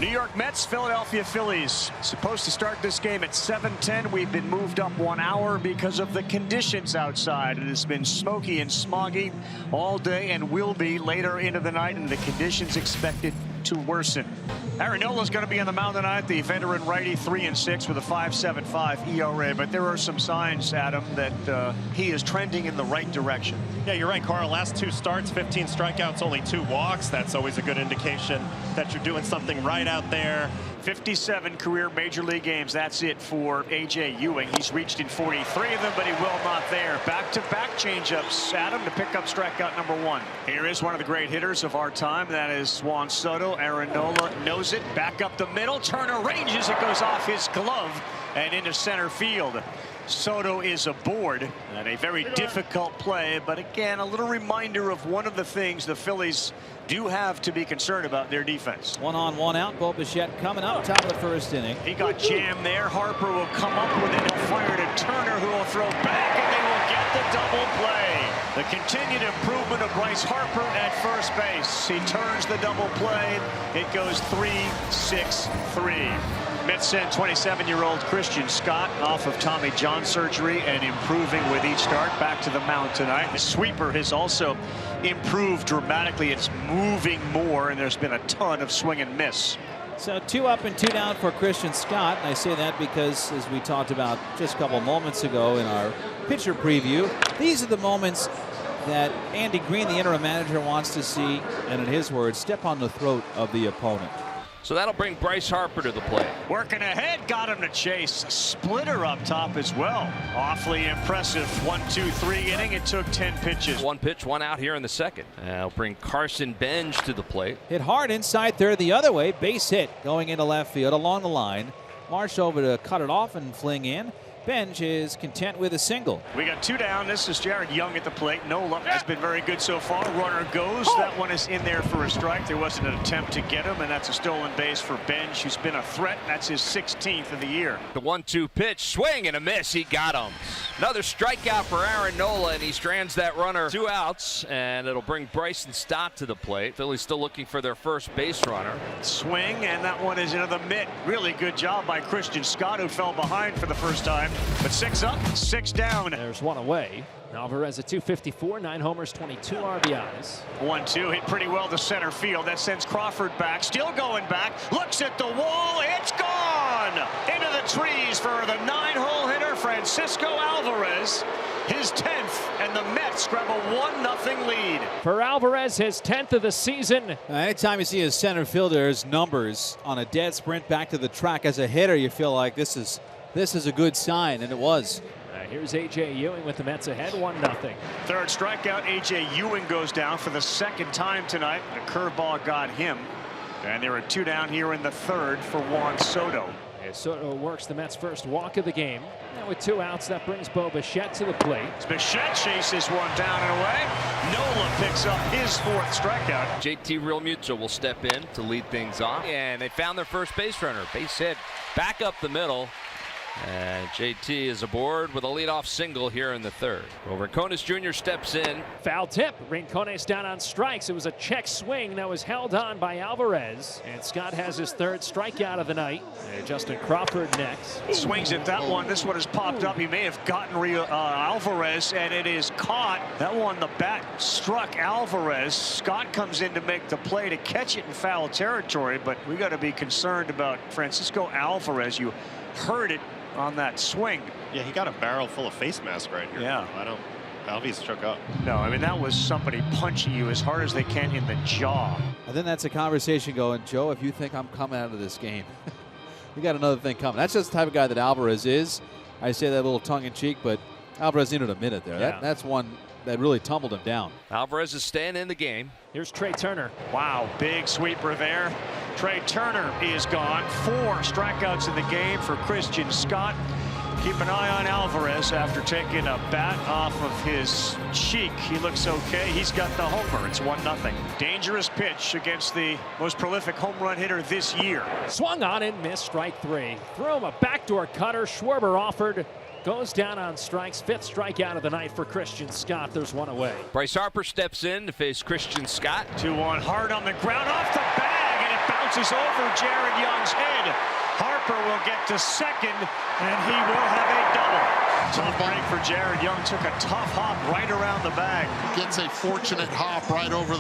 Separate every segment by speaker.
Speaker 1: New York Mets, Philadelphia Phillies. Supposed to start this game at 7:10. We've been moved up 1 hour because of the conditions outside. It has been smoky and smoggy all day and will be later into the night, and the conditions expected to worsen. Aaron Nola is going to be on the mound tonight, the veteran righty, 3-6 with a 5.75 ERA. But there are some signs, Adam, that he is trending in the right direction.
Speaker 2: Yeah, you're right, Carl. Last 2 starts, 15 strikeouts, only 2 walks. That's always a good indication that you're doing something right out there.
Speaker 1: 57 career major league games. That's it for A.J. Ewing. He's reached in 43 of them, but he will not there. Back-to-back changeups, Adam, to pick up strikeout number 1. Here is one of the great hitters of our time. That is Juan Soto. Aaron Nola knows it. Back up the middle. Turner ranges. It goes off his glove and into center field. Soto is aboard, and a very difficult play, but again, a little reminder of one of the things the Phillies do have to be concerned about, their defense.
Speaker 3: 1 on, 1 out. Bo Bichette coming up top of the first inning.
Speaker 1: He got jammed there. Harper will come up with it. He'll fire to Turner, who will throw back, and they will get the double play. The continued improvement of Bryce Harper at first base. He turns the double play. It goes 3-6-3. Mets sent 27-year-old Christian Scott off of Tommy John surgery and improving with each start. Back to the mound tonight. The sweeper has also improved dramatically. It's moving more, and there's been a ton of swing and miss.
Speaker 3: So 2 up and 2 down for Christian Scott. And I say that because, as we talked about just a couple moments ago in our pitcher preview, these are the moments that Andy Green, the interim manager, wants to see, and in his words, step on the throat of the opponent.
Speaker 4: So that'll bring Bryce Harper to the plate.
Speaker 1: Working ahead, got him to chase. A splitter up top as well. Awfully impressive 1-2-3 inning. It took 10 pitches.
Speaker 4: 1 pitch, 1 out here in the second. That'll bring Carson Benj to the plate.
Speaker 3: Hit hard inside third the other way. Base hit going into left field along the line. Marsh over to cut it off and fling in. Benj is content with a single.
Speaker 1: We got 2 down. This is Jared Young at the plate. Nola has been very good so far. Runner goes. That one is in there for a strike. There wasn't an attempt to get him, and that's a stolen base for Benj, who's been a threat. That's his 16th of the year.
Speaker 4: The 1-2 pitch, swing and a miss. He got him. Another strikeout for Aaron Nola, and he strands that runner. 2 outs, and it'll bring Bryson Stott to the plate. Phillies still looking for their first base runner.
Speaker 1: Swing, and that one is into the mitt. Really good job by Christian Scott, who fell behind for the first time. But 6 up, 6 down.
Speaker 5: There's 1 away. Alvarez at 254, 9 homers, 22 RBIs.
Speaker 1: 1-2 hit pretty well to center field. That sends Crawford back. Still going back. Looks at the wall. It's gone into the trees for the 9-hole hitter Francisco Alvarez. His 10th, and the Mets grab a 1-0 lead.
Speaker 5: For Alvarez, his 10th of the season.
Speaker 3: Anytime you see a center fielder's numbers on a dead sprint back to the track as a hitter, you feel like this is a good sign, and it was.
Speaker 5: Here's A.J. Ewing with the Mets ahead, 1-0.
Speaker 1: Third strikeout. A.J. Ewing goes down for the 2nd time tonight. The curveball got him. And there are 2 down here in the 3rd for Juan Soto.
Speaker 5: Soto works the Mets' first walk of the game. Now with 2 outs, that brings Bo Bichette to the plate.
Speaker 1: Bichette chases one down and away. Nola picks up his 4th strikeout.
Speaker 4: JT Realmuto will step in to lead things off. And they found their first base runner. Base hit back up the middle. And JT is aboard with a leadoff single here in the 3rd. Well, Rincones Jr. steps in.
Speaker 5: Foul tip. Rincones down on strikes. It was a check swing that was held on by Alvarez. And Scott has his 3rd strikeout of the night. And Justin Crawford next.
Speaker 1: Swings at that one. This one has popped up. He may have gotten Alvarez, and it is caught. That one, the bat struck Alvarez. Scott comes in to make the play to catch it in foul territory, but we got to be concerned about Francisco Alvarez. You heard it on that swing.
Speaker 2: Yeah, he got a barrel full of face mask right here.
Speaker 1: Yeah.
Speaker 2: Alvy's shook up.
Speaker 1: No, I mean, that was somebody punching you as hard as they can in the jaw.
Speaker 3: And then that's a conversation going, Joe, if you think I'm coming out of this game, we got another thing coming. That's just the type of guy that Alvarez is. I say that a little tongue-in-cheek, but Alvarez needed a minute there.
Speaker 5: Yeah.
Speaker 3: That's one that really tumbled him down.
Speaker 4: Alvarez is staying in the game.
Speaker 5: Here's Trey Turner.
Speaker 1: Wow, big sweeper there. Trey Turner is gone. 4 strikeouts in the game for Christian Scott. Keep an eye on Alvarez after taking a bat off of his cheek. He looks okay. He's got the homer. It's 1-0. Dangerous pitch against the most prolific home run hitter this year.
Speaker 5: Swung on and missed, strike 3. Threw him a backdoor cutter. Schwarber offered. Goes down on strikes. 5th strikeout of the night for Christian Scott. There's 1 away.
Speaker 4: Bryce Harper steps in to face Christian Scott.
Speaker 1: 2-1 hard on the ground off the bag, and it bounces bounces over Jared Young's head. Harper will get to second, and he will have a double. Tough break for Jared Young. Took a tough hop right around the bag.
Speaker 6: Gets a fortunate hop right over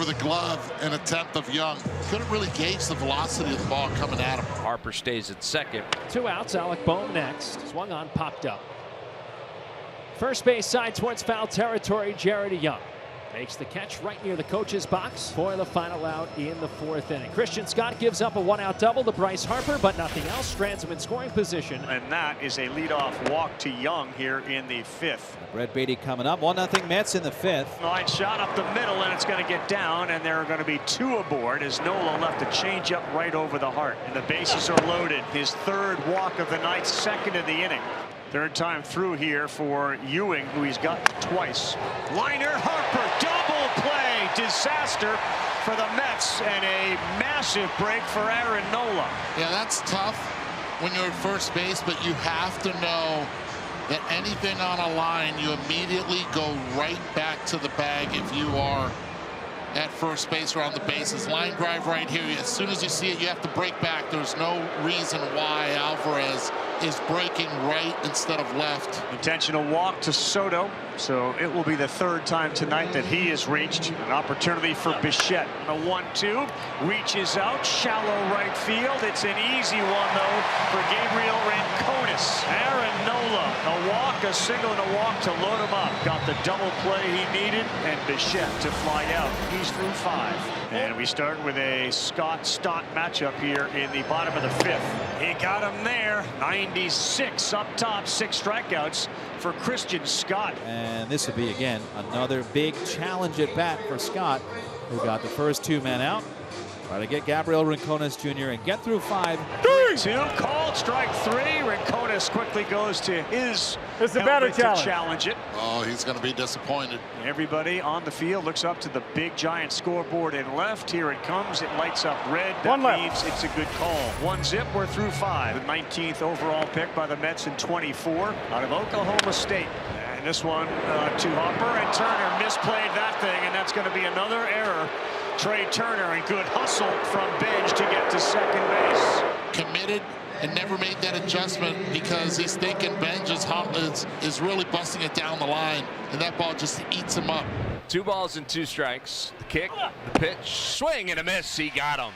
Speaker 6: the glove, an attempt of Young. Couldn't really gauge the velocity of the ball coming at him.
Speaker 4: Harper stays at second.
Speaker 5: 2 outs. Alec Bohm next. Swung on, popped up. First base side towards foul territory. Jared Young makes the catch right near the coach's box for the final out in the 4th inning. Christian Scott gives up a 1-out double to Bryce Harper, but nothing else. Strands him in scoring position.
Speaker 1: And that is a leadoff walk to Young here in the 5th.
Speaker 3: Brett Beatty coming up. 1-0 Mets in the 5th.
Speaker 1: Line shot up the middle, and it's going to get down, and there are going to be 2 aboard as Nola left a changeup right over the heart. And the bases are loaded. His 3rd walk of the night, 2nd in the inning. 3rd time through here for Ewing, who he's got twice. Liner, Harper, double play, disaster for the Mets, and a massive break for Aaron Nola.
Speaker 6: Yeah, that's tough when you're at first base, but you have to know that anything on a line, you immediately go right back to the bag if you are at first base or on the bases. Line drive right here. As soon as you see it, you have to break back. There's no reason why Alvarez is breaking right instead of left.
Speaker 1: Intentional walk to Soto, so it will be the 3rd time tonight that he has reached. An opportunity for Bichette. A 1-2, reaches out, shallow right field. It's an easy one though for Gabriel Rincones. Aaron Nola, a walk, a single, and a walk to load him up. Got the double play he needed, and Bichette to fly out. He's through 5. And we start with a Scott-Stott matchup here in the bottom of the 5th. He got him there. 96 up top, 6 strikeouts for Christian Scott.
Speaker 3: And this will be, again, another big challenge at bat for Scott, who got the first 2 men out. Try to get Gabriel Rincones Jr. and get through 5.
Speaker 1: 2 called, strike 3. Rincones quickly goes to his
Speaker 7: It's a better
Speaker 1: to challenge it.
Speaker 6: Oh, he's going to be disappointed.
Speaker 1: Everybody on the field looks up to the big giant scoreboard in left. Here it comes. It lights up red. That means it's a good call. 1-zip. We're through 5. The 19th overall pick by the Mets in 24 out of Oklahoma State. And this one to Harper, and Turner misplayed that thing, and that's going to be another error. Trey Turner, and good hustle from Benj to get to second base.
Speaker 6: Committed and never made that adjustment because he's thinking Benj is really busting it down the line, and that ball just eats him up.
Speaker 4: 2 balls and 2 strikes. The kick, the pitch, swing and a miss. He got him.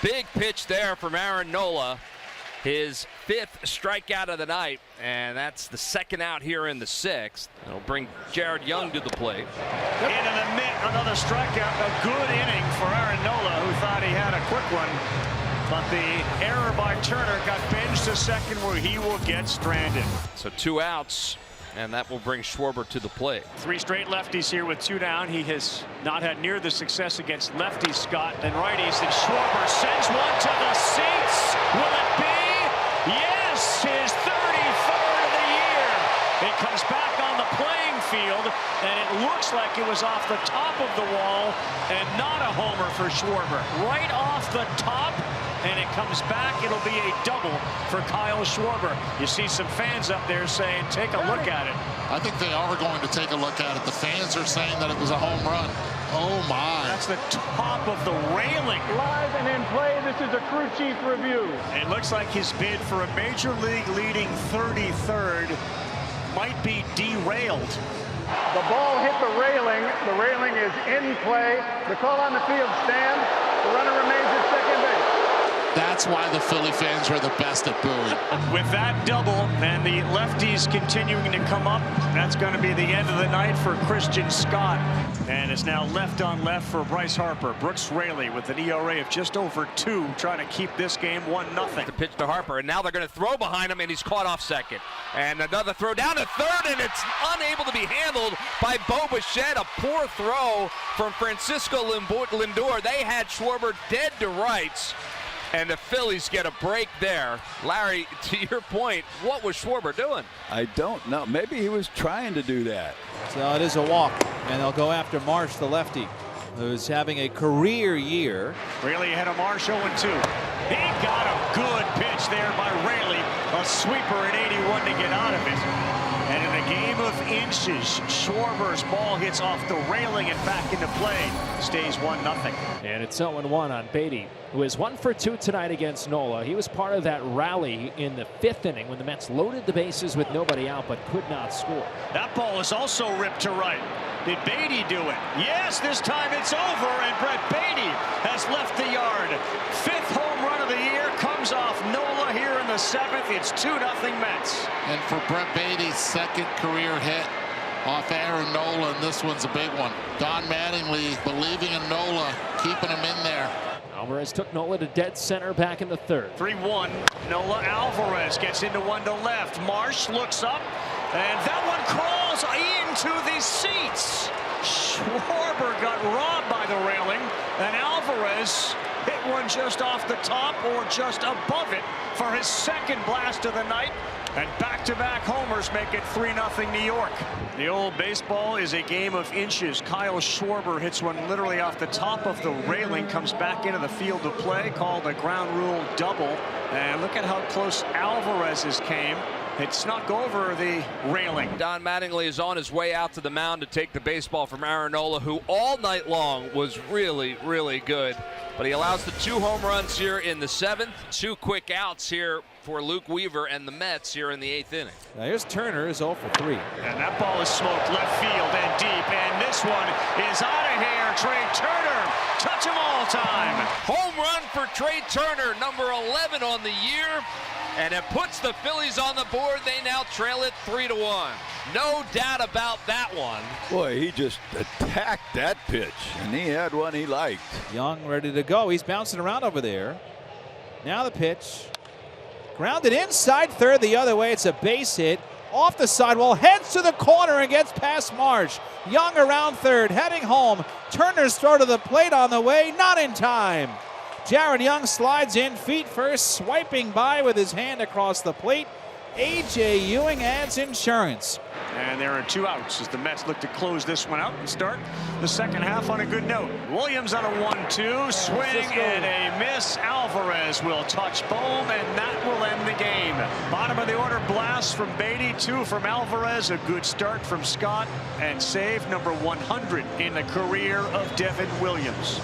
Speaker 4: Big pitch there from Aaron Nola. His 5th strikeout of the night, and that's the 2nd out here in the 6th. It'll bring Jared Young to the plate.
Speaker 1: Into the mitt, another strikeout. A good inning for Aaron Nola, who thought he had a quick one. But the error by Turner got Benj to second, where he will get stranded.
Speaker 4: So 2 outs, and that will bring Schwarber to the plate.
Speaker 1: 3 straight lefties here with 2 down. He has not had near the success against lefties, Scott, than righties. And Schwarber sends one to the seats. Will it be? Yes, his 33rd of the year. It comes back on the playing field, and it looks like it was off the top of the wall and not a homer for Schwarber. Right off the top, and it comes back. It'll be a double for Kyle Schwarber. You see some fans up there saying, take a look at it.
Speaker 6: I think they are going to take a look at it. The fans are saying that it was a home run. Oh, my.
Speaker 1: That's the top of the railing.
Speaker 7: Live and in play, this is a crew chief review.
Speaker 1: It looks like his bid for a major league leading 33rd might be derailed.
Speaker 7: The ball hit the railing. The railing is in play. The call on the field stands. The runner remains at second base.
Speaker 6: That's why the Philly fans are the best at booing.
Speaker 1: With that double and the lefties continuing to come up, that's going to be the end of the night for Christian Scott. And it's now left on left for Bryce Harper. Brooks Raley with an ERA of just over 2, trying to keep this game 1-0.
Speaker 4: The pitch to Harper, and now they're going to throw behind him, and he's caught off second. And another throw down to third, and it's unable to be handled by Bo Bichette. A poor throw from Francisco Lindor. They had Schwarber dead to rights, and the Phillies get a break there. Larry, to your point, what was Schwarber doing?
Speaker 8: I don't know. Maybe he was trying to do that.
Speaker 3: So it is a walk, and they'll go after Marsh, the lefty, who's having a career year.
Speaker 1: Raley ahead of Marsh, 0-2. He got a good pitch there by Raley. A sweeper at 81 to get out of it. And in a game of inches, Schwarber's ball hits off the railing and back into play. Stays 1-0.
Speaker 5: And it's 0-1 on Beatty, who is 1 for 2 tonight against Nola. He was part of that rally in the 5th inning when the Mets loaded the bases with nobody out but could not score.
Speaker 1: That ball is also ripped to right. Did Beatty do it? Yes, this time it's over, and Brett Beatty has left the yard. 5th home run of the year comes off Nola here in the 7th. It's 2-0 Mets.
Speaker 6: And for Brett Beatty's 2nd career hit off Aaron Nola, and this one's a big one. Don Mattingly believing in Nola, keeping him in there.
Speaker 5: Alvarez took Nola to dead center back in the 3rd.
Speaker 1: 3-1. Nola Alvarez gets into one to left. Marsh looks up, and that one crawls into the seats. Schwarber got robbed by the railing, and Alvarez hit one just off the top or just above it for his 2nd blast of the night. And back-to-back homers make it 3-0 New York. The old baseball is a game of inches. Kyle Schwarber hits one literally off the top of the railing, comes back into the field of play, called a ground rule double. And look at how close Alvarez's came. It snuck over the railing.
Speaker 4: Don Mattingly is on his way out to the mound to take the baseball from Aaron Nola, who all night long was really, really good. But he allows the 2 home runs here in the 7th, 2 quick outs here for Luke Weaver and the Mets here in the 8th inning.
Speaker 3: Now here's Turner, is 0 for 3.
Speaker 1: And that ball is smoked left field and deep. And this one is out of here. Trey Turner, touch him all time.
Speaker 4: Home run for Trey Turner, number 11 on the year. And it puts the Phillies on the board. They now trail it 3-1. No doubt about that one.
Speaker 8: Boy, he just attacked that pitch, and he had one he liked.
Speaker 3: Young ready to go. He's bouncing around over there. Now the pitch. Grounded inside third the other way. It's a base hit. Off the sidewall. Heads to the corner and gets past Marsh. Young around third. Heading home. Turner's throw to the plate on the way. Not in time. Jared Young slides in, feet first, swiping by with his hand across the plate. A.J. Ewing adds insurance.
Speaker 1: And there are 2 outs as the Mets look to close this one out and start the 2nd half on a good note. Williams on a 1-2 swing and a miss. Alvarez will touch Bohm, and that will end the game. Bottom of the order blast from Beatty, 2 from Alvarez, a good start from Scott, and save number 100 in the career of Devin Williams.